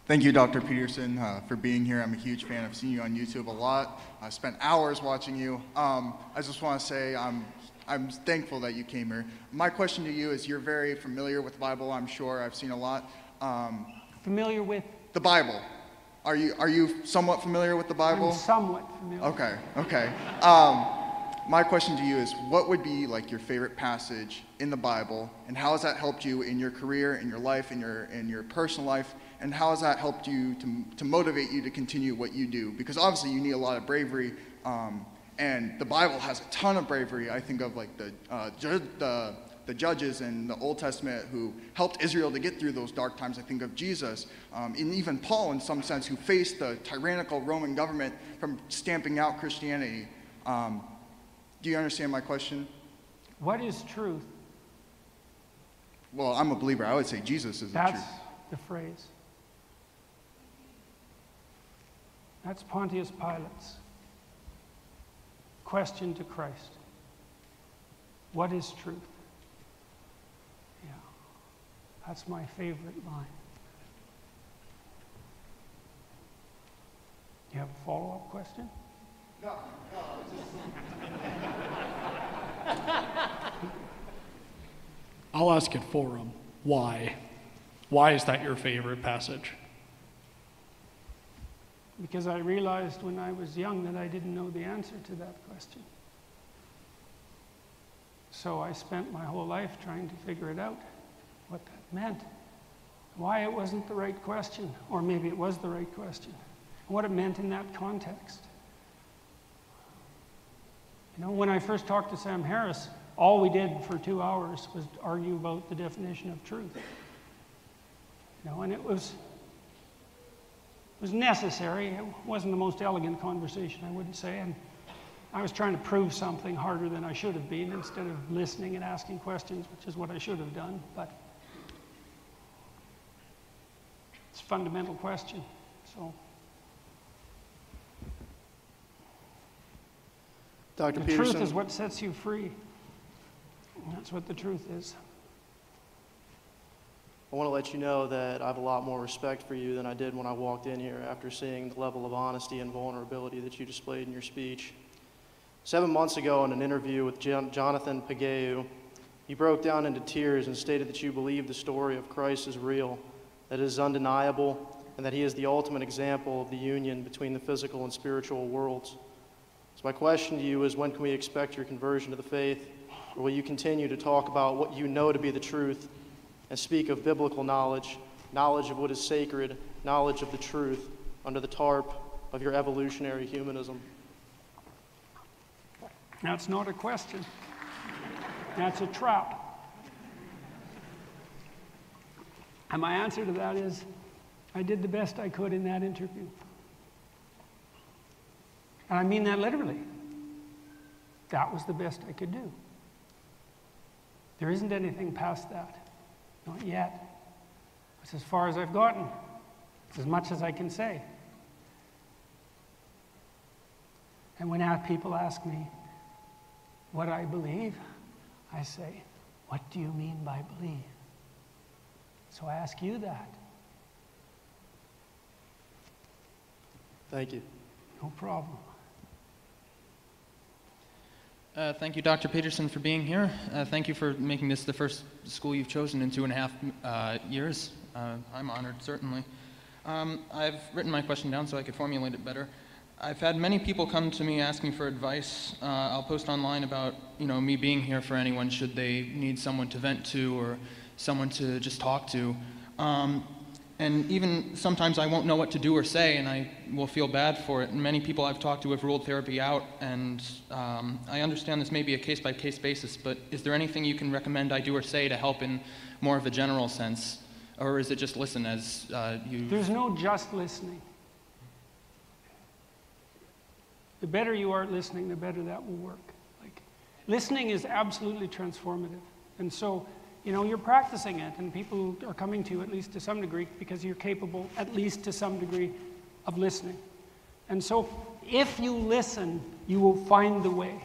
Thank you, Dr. Peterson, for being here. I'm a huge fan. I've seen you on YouTube a lot. I spent hours watching you. I just want to say I'm thankful that you came here. My question to you is, you're very familiar with the Bible, I'm sure. I've seen a lot. Familiar with? The Bible. Are you somewhat familiar with the Bible? I'm somewhat familiar. Okay. My question to you is, what would be like your favorite passage in the Bible, and how has that helped you in your career, in your life, in your personal life, and how has that helped you to motivate you to continue what you do? Because obviously you need a lot of bravery, and the Bible has a ton of bravery. I think of like the judges in the Old Testament who helped Israel to get through those dark times. I think of Jesus, and even Paul in some sense, who faced the tyrannical Roman government from stamping out Christianity. Do you understand my question? What is truth? Well, I'm a believer. I would say Jesus is the truth. That's the phrase. That's Pontius Pilate's question to Christ. What is truth? Yeah, that's my favorite line. You have a follow-up question? No. I'll ask it for him. Why? Why is that your favorite passage? Because I realized when I was young that I didn't know the answer to that question. So I spent my whole life trying to figure it out, what that meant, why it wasn't the right question, or maybe it was the right question, and what it meant in that context. You know, when I first talked to Sam Harris, all we did for 2 hours was argue about the definition of truth. You know, and it was necessary. It wasn't the most elegant conversation, I wouldn't say, and I was trying to prove something harder than I should have been instead of listening and asking questions, which is what I should have done, but it's a fundamental question, so. Dr. The Peterson. truth is what sets you free. And that's what the truth is. I want to let you know that I have a lot more respect for you than I did when I walked in here after seeing the level of honesty and vulnerability that you displayed in your speech. 7 months ago in an interview with Jonathan Pageu, you broke down into tears and stated that you believe the story of Christ is real, that it is undeniable, and that he is the ultimate example of the union between the physical and spiritual worlds. So my question to you is, when can we expect your conversion to the faith? Or will you continue to talk about what you know to be the truth and speak of biblical knowledge, knowledge of what is sacred, knowledge of the truth, under the tarp of your evolutionary humanism? That's not a question. That's a trap. And my answer to that is, I did the best I could in that interview. And I mean that literally. That was the best I could do. There isn't anything past that. Not yet. It's as far as I've gotten. It's as much as I can say. And when people ask me what I believe, I say, what do you mean by believe? So I ask you that. Thank you. No problem. Thank you, Dr. Peterson, for being here. Thank you for making this the first school you've chosen in 2.5 years. I'm honored, certainly. I've written my question down so I could formulate it better. I've had many people come to me asking for advice. I'll post online about, me being here for anyone should they need someone to vent to or someone to just talk to. And even sometimes I won't know what to do or say, and I will feel bad for it. And many people I've talked to have ruled therapy out, and I understand this may be a case-by-case basis, but is there anything you can recommend I do or say to help in more of a general sense? Or is it just listen as you... There's no just listening. The better you are at listening, the better that will work. Listening is absolutely transformative. And so, you're practicing it, and people are coming to you, at least to some degree, because you're capable, at least to some degree, of listening. And so, if you listen, you will find the way.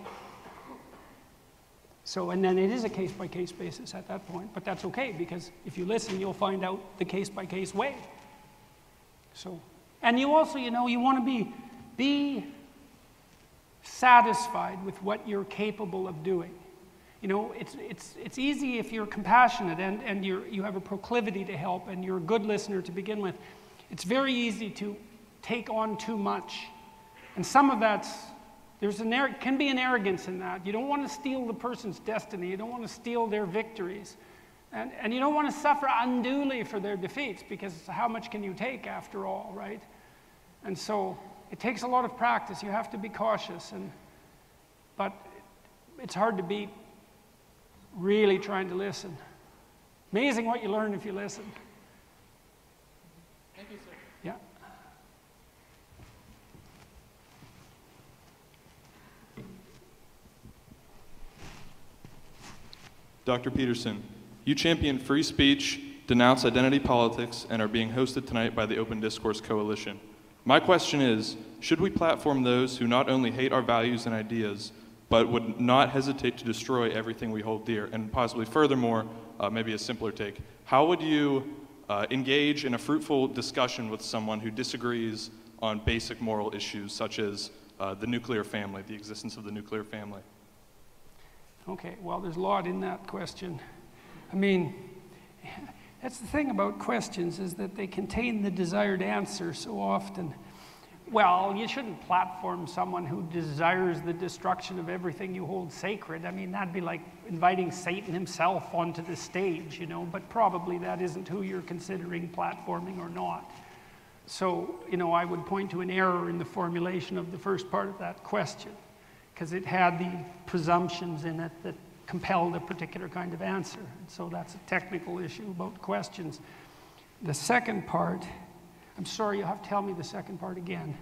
So, and then it is a case-by-case basis at that point, but that's okay, because if you listen, you'll find out the case-by-case way. So, and you also, you know, you want to be satisfied with what you're capable of doing. You know, it's easy if you're compassionate and you have a proclivity to help and you're a good listener to begin with. It's very easy to take on too much. And some of that's, can be an arrogance in that. You don't want to steal the person's destiny. You don't want to steal their victories. And you don't want to suffer unduly for their defeats, because how much can you take after all, right? And so it takes a lot of practice. You have to be cautious. But it's hard to beat really trying to listen. Amazing what you learn if you listen. Thank you, sir. Yeah. Dr. Peterson, you champion free speech, denounce identity politics, and are being hosted tonight by the Open Discourse Coalition. My question is, should we platform those who not only hate our values and ideas, but would not hesitate to destroy everything we hold dear? And possibly furthermore, maybe a simpler take, how would you engage in a fruitful discussion with someone who disagrees on basic moral issues such as the nuclear family, the existence of the nuclear family? Okay, well, there's a lot in that question. I mean, that's the thing about questions, is that they contain the desired answer so often. Well, you shouldn't platform someone who desires the destruction of everything you hold sacred. I mean, that'd be like inviting Satan himself onto the stage, you know, but probably that isn't who you're considering platforming or not. So, you know, I would point to an error in the formulation of the first part of that question, because it had the presumptions in it that compelled a particular kind of answer. And so that's a technical issue about questions. The second part, I'm sorry, you'll have to tell me the second part again.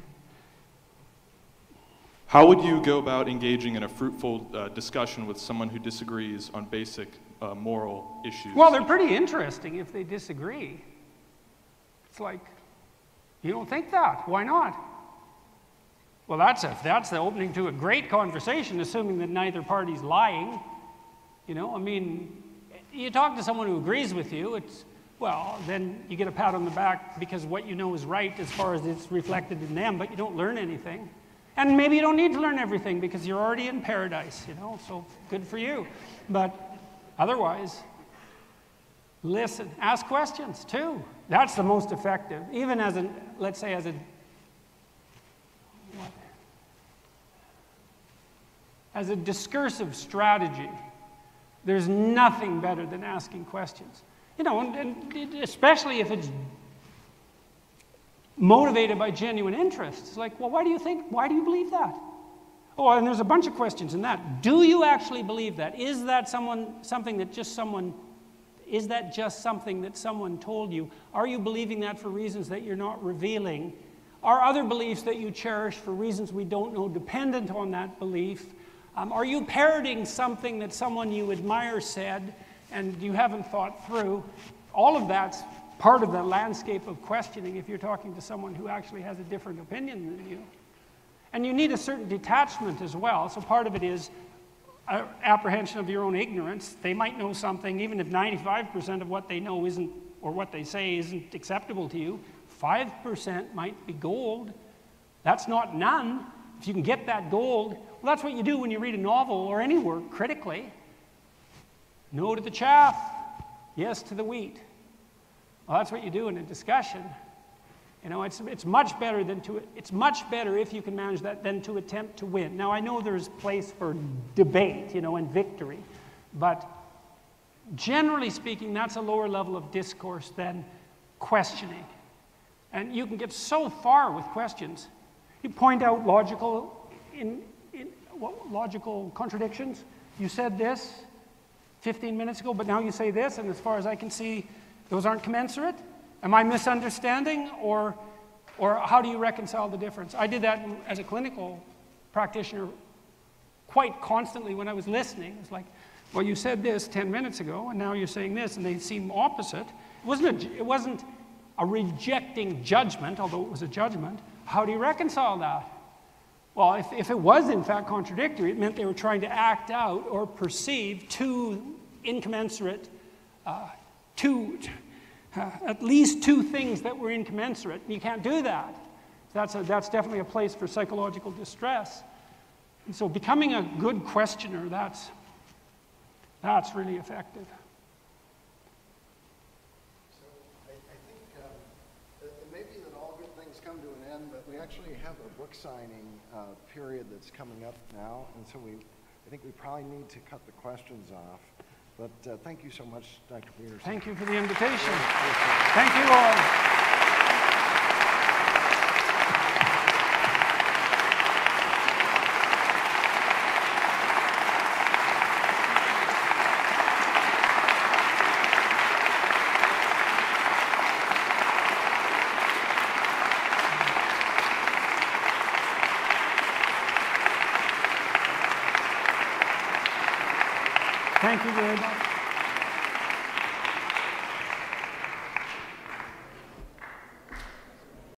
How would you go about engaging in a fruitful discussion with someone who disagrees on basic moral issues? Well, they're pretty interesting if they disagree. It's like, you don't think that, why not? Well, that's the opening to a great conversation, assuming that neither party's lying. You know, I mean, you talk to someone who agrees with you, well, then you get a pat on the back because what you know is right as far as it's reflected in them, but you don't learn anything. And maybe you don't need to learn everything because you're already in paradise, you know, so good for you. But otherwise, listen, ask questions too. That's the most effective, even as a, let's say as a discursive strategy. There's nothing better than asking questions. You know, and especially if it's motivated by genuine interest. It's like, well, why do you believe that? Oh, and there's a bunch of questions in that. Do you actually believe that? Is that something that just someone told you? Are you believing that for reasons that you're not revealing? Are other beliefs that you cherish for reasons we don't know dependent on that belief? Are you parroting something that someone you admire said and you haven't thought through? All of that's part of the landscape of questioning if you're talking to someone who actually has a different opinion than you. And you need a certain detachment as well. So part of it is apprehension of your own ignorance. They might know something, even if 95% of what they know isn't, or what they say isn't acceptable to you. 5% might be gold. That's not none. If you can get that gold, well, that's what you do when you read a novel or any work critically. No to the chaff, yes to the wheat. Well, that's what you do in a discussion. You know, it's much better if you can manage that than to attempt to win. Now, I know there's place for debate, you know, and victory, but generally speaking, that's a lower level of discourse than questioning. And you can get so far with questions. You point out logical contradictions. You said this 15 minutes ago, but now you say this, and as far as I can see, those aren't commensurate. Am I misunderstanding, or how do you reconcile the difference? I did that as a clinical practitioner quite constantly when I was listening. It's like, well, you said this 10 minutes ago, and now you're saying this, and they seem opposite. It wasn't a rejecting judgment, although it was a judgment. How do you reconcile that? Well, if it was in fact contradictory, it meant they were trying to act out or perceive two incommensurate, two at least 2 things that were incommensurate. You can't do that. That's definitely a place for psychological distress. And so becoming a good questioner, that's really effective. So I think it may be that all good things come to an end, but we actually have a book signing period that's coming up now, and so I think we probably need to cut the questions off. But thank you so much, Dr. Peterson. Thank you for the invitation. Thank you all. Thank you very much.